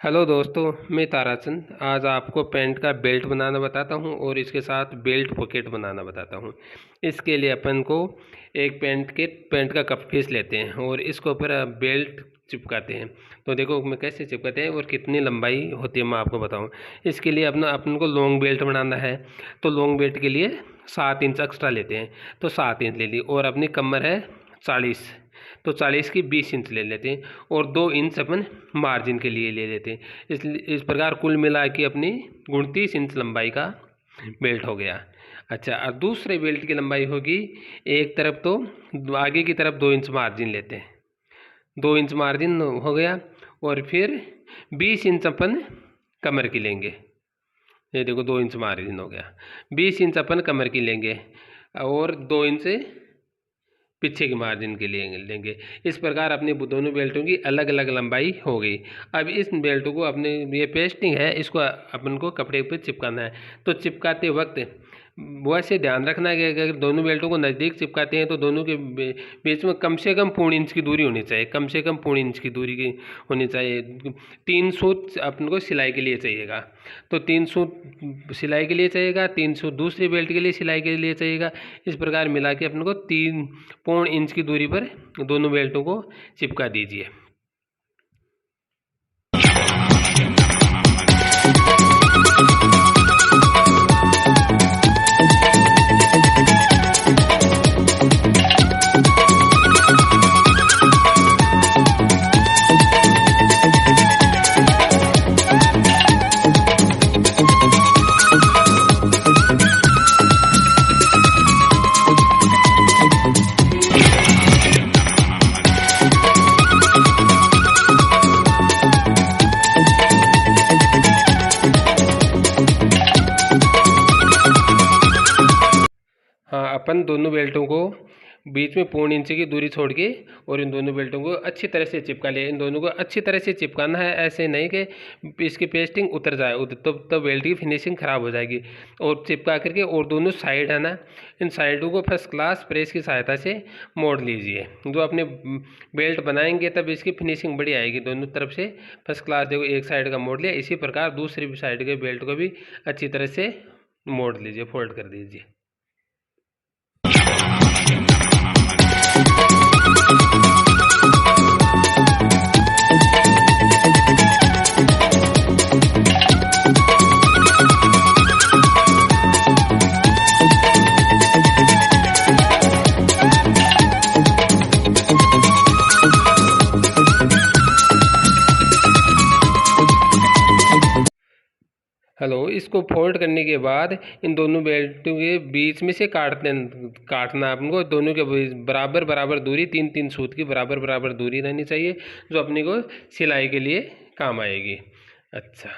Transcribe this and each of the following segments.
Hello दोस्तों, मैं ताराचंद आज आपको पैंट का बेल्ट बनाना बताता हूं और इसके साथ बेल्ट पॉकेट बनाना बताता हूं। इसके लिए अपन को एक पैंट का कप पीस लेते हैं और इसके ऊपर बेल्ट चिपकाते हैं। तो देखो मैं कैसे चिपकाते हैं और कितनी लंबाई होती है मैं आपको बताऊं। इसके लिए अपन को लॉन्ग बेल्ट बनाना है, तो लॉन्ग बेल्ट के लिए 7 इंच एक्स्ट्रा लेते हैं। तो 7 इंच ले ली और अपनी कमर है 40, तो 40 की 20 इंच ले लेते हैं और 2 इंच अपन मार्जिन के लिए ले लेते हैं। इस प्रकार कुल मिला के अपनी 29 इंच लंबाई का बेल्ट हो गया। अच्छा, और दूसरे बेल्ट की लंबाई होगी, एक तरफ तो आगे की तरफ 2 इंच मार्जिन लेते हैं, 2 इंच मार्जिन हो गया और फिर 20 इंच अपन कमर की लेंगे। ये देखो 2 इंच मार्जिन हो गया, 20 इंच अपन कमर की लेंगे और 2 इंच पीछे के मार्जिन के लिए लेंगे। इस प्रकार अपने दोनों बेल्टों की अलग अलग लंबाई हो गई। अब इस बेल्ट को अपने ये पेस्टिंग है, इसको अपन को कपड़े पर चिपकाना है। तो चिपकाते वक्त वैसे ध्यान रखना है कि अगर दोनों बेल्टों को नज़दीक चिपकाते हैं तो दोनों के बीच में कम से कम 0.5 इंच की दूरी होनी चाहिए, कम से कम 0.5 इंच की दूरी की होनी चाहिए। 3 सूत अपन को सिलाई के लिए चाहिएगा, तो 3 सूत सिलाई के लिए चाहिएगा, 3 सूत दूसरी बेल्ट के लिए सिलाई के लिए चाहिएगा। इस प्रकार मिला के अपन को 3 इंच की दूरी पर दोनों बेल्टों को चिपका दीजिए। हाँ, अपन दोनों बेल्टों को बीच में 0.5 इंच की दूरी छोड़ के और इन दोनों बेल्टों को अच्छी तरह से चिपका लिया। इन दोनों को अच्छी तरह से चिपकाना है, ऐसे नहीं कि इसकी पेस्टिंग उतर जाए, तो बेल्ट की फिनिशिंग ख़राब हो जाएगी। और चिपका करके और दोनों साइड है ना, इन साइडों को फर्स्ट क्लास प्रेस की सहायता से मोड़ लीजिए। जो अपने बेल्ट बनाएंगे तब इसकी फिनिशिंग बड़ी आएगी। दोनों तरफ से फर्स्ट क्लास, देखो एक साइड का मोड़ लिया, इसी प्रकार दूसरी साइड के बेल्ट को भी अच्छी तरह से मोड़ लीजिए, फोल्ड कर दीजिए। हेलो, इसको फोल्ड करने के बाद इन दोनों बेल्टों के बीच में से काटना अपन को। दोनों के बराबर बराबर दूरी, 3-3 सूत की बराबर बराबर दूरी रहनी चाहिए, जो अपने को सिलाई के लिए काम आएगी। अच्छा,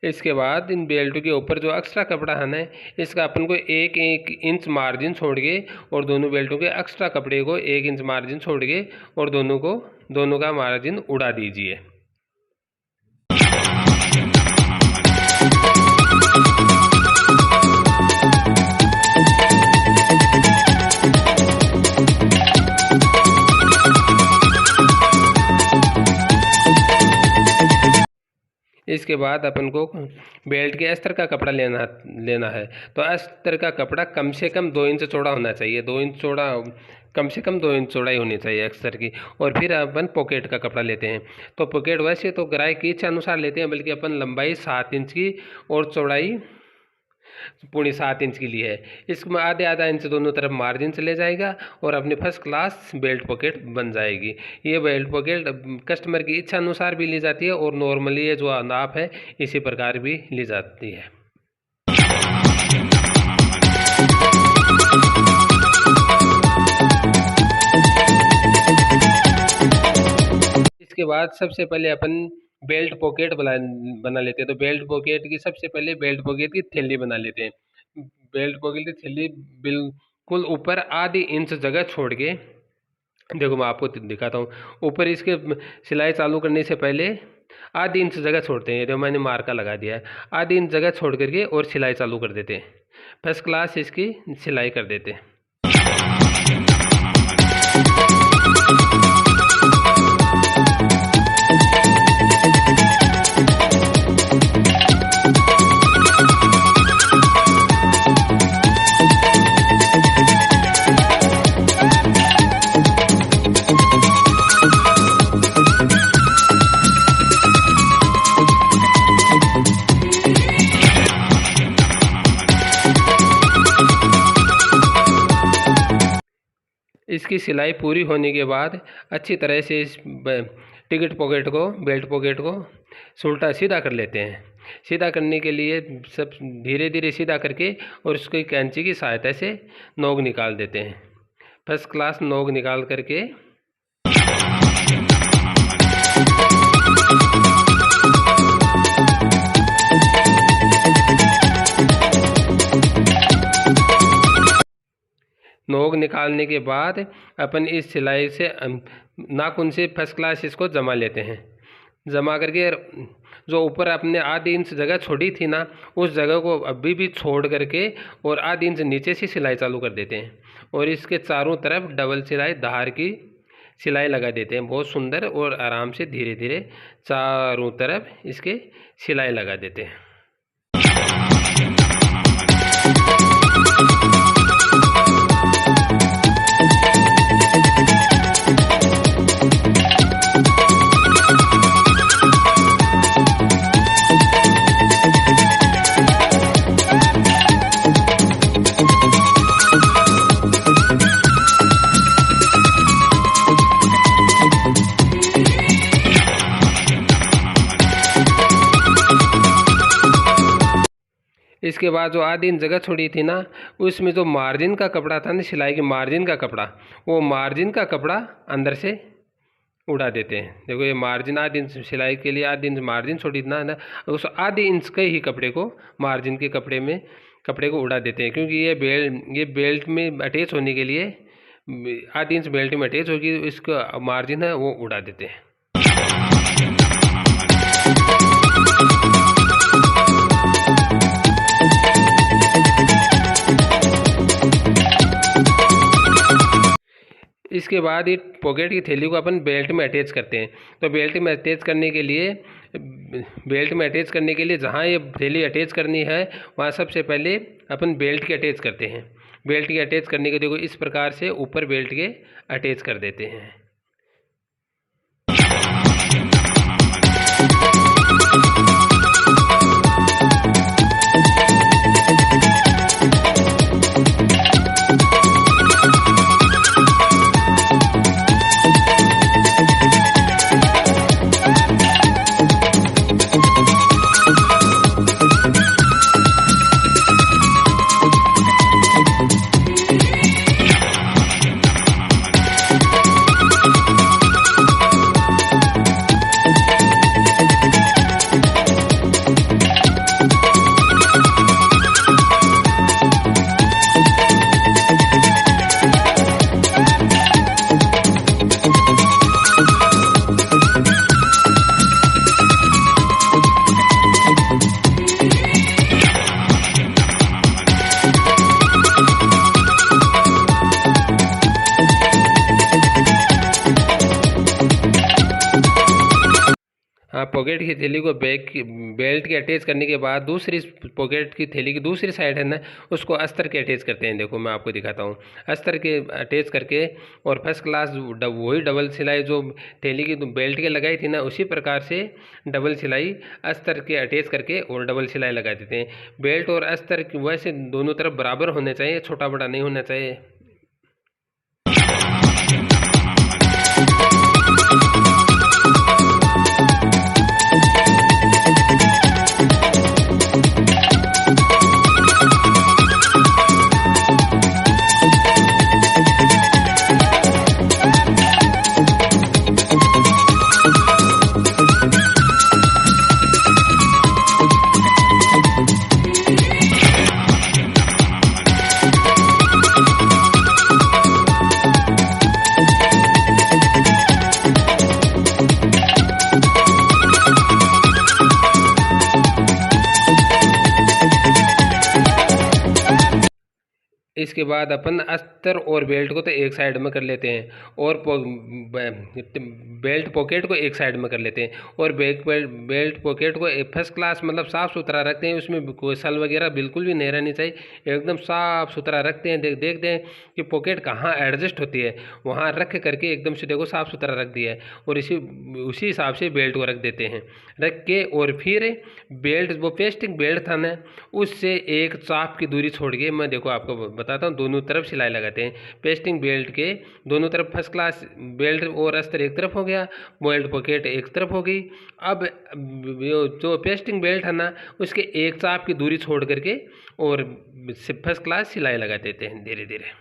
इसके बाद इन बेल्ट के ऊपर जो एक्स्ट्रा कपड़ा है ना, इसका अपन को 1 इंच मार्जिन छोड़ के और दोनों बेल्टों के एक्स्ट्रा कपड़े को 1 इंच मार्जिन छोड़ के और दोनों का मार्जिन उड़ा दीजिए। इसके बाद अपन को बेल्ट के अस्तर का कपड़ा लेना है। तो अस्तर का कपड़ा कम से कम 2 इंच चौड़ा होना चाहिए, 2 इंच चौड़ा, कम से कम 2 इंच चौड़ाई होनी चाहिए अस्तर की। और फिर अपन पॉकेट का कपड़ा लेते हैं। तो पॉकेट वैसे तो ग्राहक की इच्छा अनुसार लेते हैं, बल्कि अपन लंबाई 7 इंच की और चौड़ाई 0.7 इंच की ली है। इसमें आधा इंच दोनों तरफ मार्जिन चले जाएगा और अपनी फर्स्ट क्लास बेल्ट पॉकेट बन जाएगी। ये बेल्ट पॉकेट कस्टमर की इच्छा अनुसार भी ली जाती है और नॉर्मली ये जो नाप है इसी प्रकार भी ली जाती है। इसके बाद सबसे पहले अपन बेल्ट पॉकेट बना लेते हैं। तो बेल्ट पॉकेट की सबसे पहले बेल्ट पॉकेट की थैली बना लेते हैं। बेल्ट पॉकेट की थैली बिल्कुल ऊपर आधी इंच जगह छोड़ के, देखो मैं आपको दिखाता हूँ। ऊपर इसके सिलाई चालू करने से पहले आधी इंच जगह छोड़ते हैं, जो मैंने मार्का लगा दिया है, आधी इंच जगह छोड़ करके और सिलाई चालू कर देते हैं। फर्स्ट क्लास इसकी सिलाई कर देते हैं। इसकी सिलाई पूरी होने के बाद अच्छी तरह से इस टिकट पॉकेट को, बेल्ट पॉकेट को उल्टा सीधा कर लेते हैं। सीधा करने के लिए सब धीरे धीरे सीधा करके और उसकी कैंची की सहायता से नोक निकाल देते हैं। फर्स्ट क्लास नोक निकाल करके नोक निकालने के बाद अपन इस सिलाई से नाखून से फर्स्ट क्लास इसको जमा लेते हैं। जमा करके जो ऊपर अपने आधी इंच जगह छोड़ी थी ना, उस जगह को अभी भी छोड़ करके और आधी इंच नीचे से सिलाई चालू कर देते हैं और इसके चारों तरफ डबल सिलाई धार की सिलाई लगा देते हैं। बहुत सुंदर और आराम से धीरे धीरे चारों तरफ इसके सिलाई लगा देते हैं। इसके बाद जो आधी इंच जगह छोड़ी थी ना, उसमें जो मार्जिन का कपड़ा था ना, सिलाई के मार्जिन का कपड़ा, वो मार्जिन का कपड़ा अंदर से उड़ा देते हैं। देखो ये मार्जिन आधी इंच सिलाई के लिए आधी इंच मार्जिन छोड़ी थी ना, उस आधी इंच के ही कपड़े को मार्जिन के कपड़े को उड़ा देते हैं, क्योंकि ये बेल्ट में अटैच होने के लिए आधी इंच बेल्ट में अटैच होगी, इसका मार्जिन है वो उड़ा देते हैं। इसके बाद ये पॉकेट की थैली को अपन बेल्ट में अटैच करते हैं। तो बेल्ट में अटैच करने के लिए जहाँ ये थैली अटैच करनी है वहाँ सबसे पहले अपन बेल्ट के अटैच करते हैं। बेल्ट के अटैच करने के देखो इस प्रकार से ऊपर बेल्ट के अटैच कर देते हैं। पॉकेट की थैली को बेल्ट के अटैच करने के बाद दूसरी पॉकेट की थैली की दूसरी साइड है ना, उसको अस्तर के अटैच करते हैं। देखो मैं आपको दिखाता हूँ। अस्तर के अटैच करके और फर्स्ट क्लास वही डबल सिलाई जो थैली की बेल्ट के लगाई थी ना, उसी प्रकार से डबल सिलाई अस्तर के अटैच करके और डबल सिलाई लगा देते हैं। बेल्ट और अस्तर वैसे दोनों तरफ बराबर होने चाहिए, छोटा बड़ा नहीं होना चाहिए। इसके बाद अपन अस्तर और बेल्ट को तो एक साइड में कर लेते हैं और बेल्ट पॉकेट को एक साइड में कर लेते हैं और बेल्ट पॉकेट को फर्स्ट क्लास मतलब साफ़ सुथरा रखते हैं। उसमें कोई सल वगैरह बिल्कुल भी नहीं रहनी चाहिए, एकदम साफ़ सुथरा रखते हैं। देखते हैं कि पॉकेट कहाँ एडजस्ट होती है, वहाँ रख करके एकदम से देखो साफ़ सुथरा रख दिया है और उसी हिसाब से बेल्ट को रख देते हैं। रख के और फिर बेल्ट, वो पेस्टिंग बेल्ट था ना, उससे एक चाप की दूरी छोड़ के मैं देखो आपको बताता हूँ, दोनों तरफ सिलाई लगाते हैं। पेस्टिंग बेल्ट के दोनों तरफ फर्स्ट क्लास बेल्ट और अस्तर एक तरफ हो गया, बेल्ट पॉकेट एक तरफ हो गई। अब जो पेस्टिंग बेल्ट है ना, उसके एक चाप की दूरी छोड़ करके और फर्स्ट क्लास सिलाई लगा देते हैं धीरे धीरे।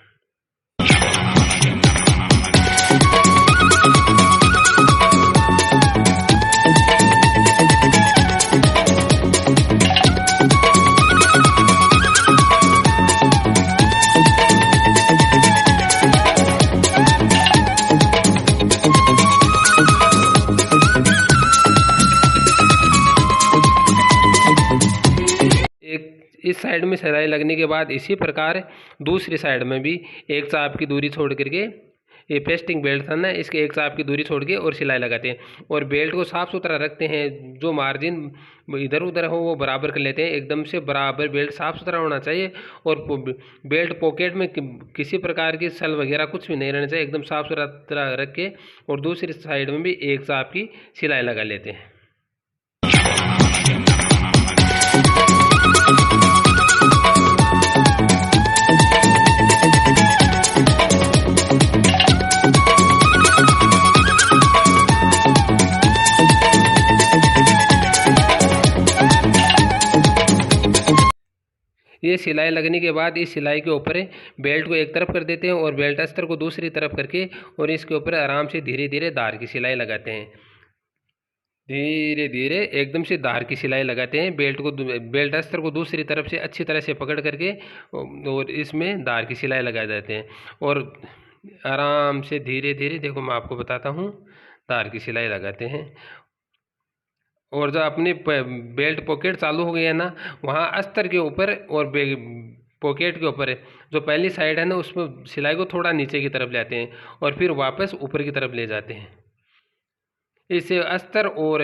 इस साइड में सिलाई लगने के बाद इसी प्रकार दूसरी साइड में भी एक चाप की दूरी छोड़ करके, ये पेस्टिंग बेल्ट था ना, इसके एक चाप की दूरी छोड़ के और सिलाई लगाते हैं और बेल्ट को साफ़ सुथरा रखते हैं। जो मार्जिन इधर उधर हो वो बराबर कर लेते हैं, एकदम से बराबर बेल्ट साफ़ सुथरा होना चाहिए और बेल्ट पॉकेट में किसी प्रकार की सल वगैरह कुछ भी नहीं रहना चाहिए, एकदम साफ़ सुथरा रख के और दूसरी साइड में भी एक चाप की सिलाई लगा लेते हैं। ये सिलाई लगने के बाद इस सिलाई के ऊपर बेल्ट को एक तरफ कर देते हैं और बेल्ट अस्तर को दूसरी तरफ करके और इसके ऊपर आराम से धीरे धीरे धार की सिलाई लगाते हैं। धीरे धीरे एकदम से धार की सिलाई लगाते हैं। बेल्ट अस्तर को दूसरी तरफ से अच्छी तरह से पकड़ करके और इसमें धार की सिलाई लगा देते हैं और आराम से धीरे धीरे देखो मैं आपको बताता हूँ, धार की सिलाई लगाते हैं। और जो अपनी बेल्ट पॉकेट चालू हो गई है ना, वहाँ अस्तर के ऊपर और पॉकेट के ऊपर जो पहली साइड है ना, उसमें सिलाई को थोड़ा नीचे की तरफ ले आते हैं और फिर वापस ऊपर की तरफ ले जाते हैं। इससे अस्तर और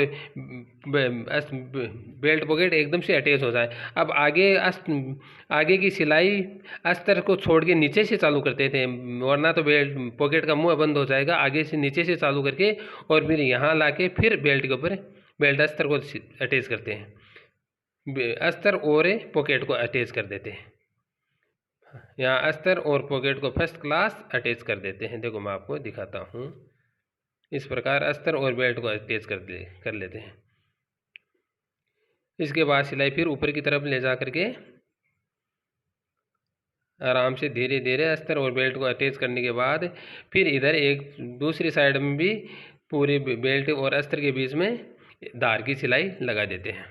बेल्ट पॉकेट एकदम से अटैच हो जाए। अब आगे की सिलाई अस्तर को छोड़ के नीचे से चालू करते थे, वरना तो बेल्ट पॉकेट का मुंह बंद हो जाएगा। आगे से नीचे से चालू करके और फिर यहाँ ला के फिर बेल्ट के ऊपर बेल्ट अस्तर को अटैच करते हैं, अस्तर और पॉकेट को अटैच कर देते हैं। यहाँ अस्तर और पॉकेट को फर्स्ट क्लास अटैच कर देते हैं। देखो मैं आपको दिखाता हूँ, इस प्रकार अस्तर और बेल्ट को अटैच कर लेते हैं। इसके बाद सिलाई फिर ऊपर की तरफ ले जा करके आराम से धीरे धीरे अस्तर और बेल्ट को अटैच करने के बाद फिर इधर एक दूसरी साइड में भी पूरे बेल्ट और अस्तर के बीच में धार की सिलाई लगा देते हैं।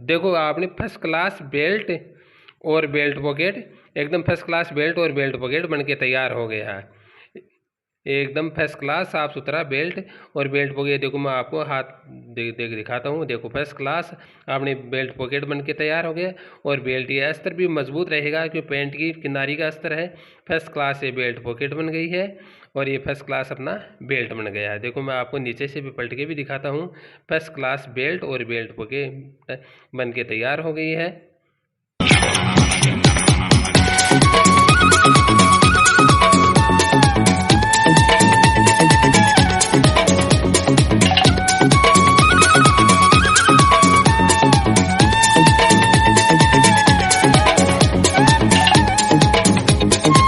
देखो आपने फर्स्ट क्लास बेल्ट और बेल्ट पॉकेट, एकदम फर्स्ट क्लास बेल्ट और बेल्ट पॉकेट बनके तैयार हो गया है। एकदम फर्स्ट क्लास साफ़ सुथरा बेल्ट और बेल्ट पॉकेट। देखो मैं आपको हाथ दिखाता हूँ। देखो फर्स्ट क्लास आपने बेल्ट पॉकेट बन के तैयार हो गया और बेल्ट, ये अस्तर भी मजबूत रहेगा क्योंकि पैंट की किनारी का अस्तर है। फर्स्ट क्लास ये बेल्ट पॉकेट बन गई है और ये फर्स्ट क्लास अपना बेल्ट बन गया है। देखो मैं आपको नीचे से भी पलट के भी दिखाता हूँ। फर्स्ट क्लास बेल्ट और बेल्ट पॉकेट बन के तैयार हो गई है।